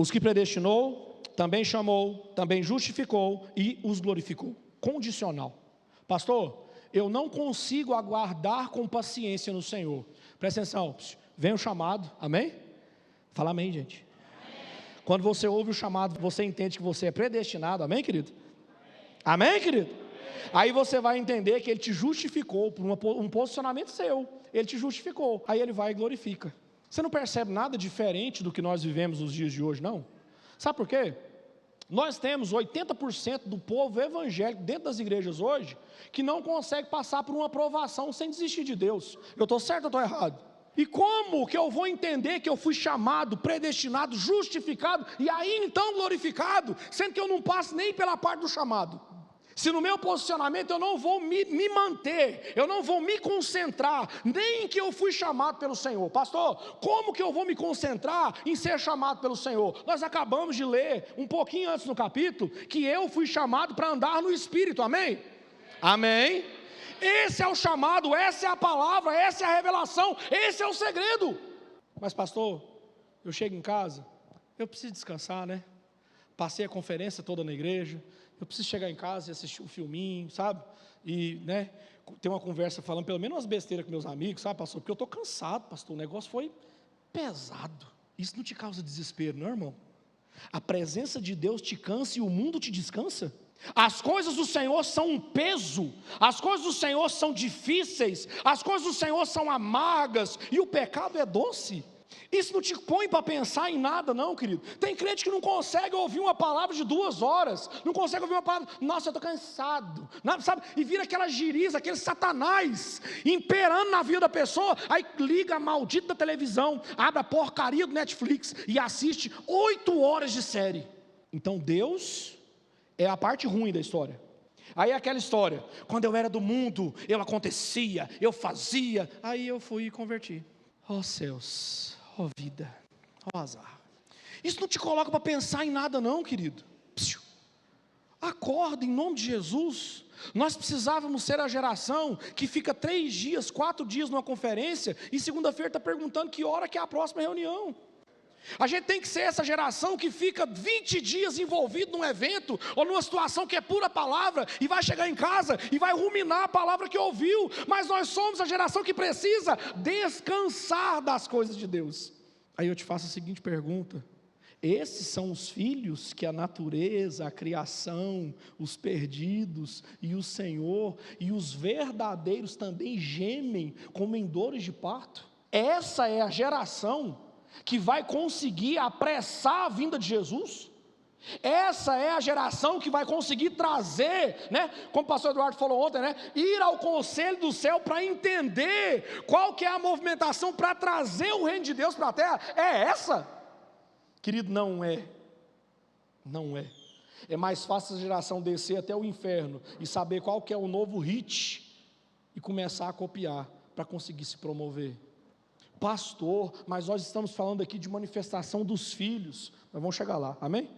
Os que predestinou, também chamou, também justificou e os glorificou. Condicional. Pastor, eu não consigo aguardar com paciência no Senhor. Presta atenção, vem o chamado, amém? Fala amém, gente. Amém. Quando você ouve o chamado, você entende que você é predestinado, amém, querido? Amém, querido? Amém. Aí você vai entender que Ele te justificou por um posicionamento seu. Ele te justificou, aí Ele vai e glorifica. Você não percebe nada diferente do que nós vivemos nos dias de hoje, não? Sabe por quê? Nós temos 80% do povo evangélico dentro das igrejas hoje que não consegue passar por uma aprovação sem desistir de Deus. Eu estou certo ou estou errado? E como que eu vou entender que eu fui chamado, predestinado, justificado e aí então glorificado, sendo que eu não passo nem pela parte do chamado? Se no meu posicionamento eu não vou me manter, eu não vou me concentrar, nem que eu fui chamado pelo Senhor. Pastor, como que eu vou me concentrar em ser chamado pelo Senhor? Nós acabamos de ler, um pouquinho antes no capítulo, que eu fui chamado para andar no Espírito, amém? Amém? Esse é o chamado, essa é a palavra, essa é a revelação, esse é o segredo. Mas pastor, eu chego em casa, eu preciso descansar, né? Passei a conferência toda na igreja, eu preciso chegar em casa e assistir um filminho, sabe? E, né, ter uma conversa falando pelo menos umas besteiras com meus amigos, sabe, pastor? Porque eu estou cansado, pastor, o negócio foi pesado. Isso não te causa desespero, não, irmão? A presença de Deus te cansa e o mundo te descansa? As coisas do Senhor são um peso, as coisas do Senhor são difíceis, as coisas do Senhor são amargas e o pecado é doce. Isso não te põe para pensar em nada não, querido. Tem crente que não consegue ouvir uma palavra de 2 horas, não consegue ouvir uma palavra, nossa, eu estou cansado, sabe? E vira aquela giriza, aquele satanás imperando na vida da pessoa. Aí liga a maldita televisão, abre a porcaria do Netflix e assiste 8 horas de série. Então Deus é a parte ruim da história. Aí é aquela história, quando eu era do mundo, eu acontecia, eu fazia, aí eu fui e converti. Ó céus, ó vida, ó azar. Isso não te coloca para pensar em nada não, querido. Acorda em nome de Jesus. Nós precisávamos ser a geração que fica 3 dias, 4 dias numa conferência e segunda-feira está perguntando que hora que é a próxima reunião. A gente tem que ser essa geração que fica 20 dias envolvido num evento ou numa situação que é pura palavra e vai chegar em casa e vai ruminar a palavra que ouviu. Mas nós somos a geração que precisa descansar das coisas de Deus. Aí eu te faço a seguinte pergunta: esses são os filhos que a natureza, a criação, os perdidos e o Senhor e os verdadeiros também gemem como em dores de parto? Essa é a geração que vai conseguir apressar a vinda de Jesus? Essa é a geração que vai conseguir trazer, né, como o pastor Eduardo falou ontem, né, ir ao conselho do céu para entender qual que é a movimentação para trazer o reino de Deus para a terra? É essa? Querido, não é. Não é. É mais fácil a geração descer até o inferno e saber qual que é o novo hit e começar a copiar para conseguir se promover. Pastor, mas nós estamos falando aqui de manifestação dos filhos. Nós vamos chegar lá, amém?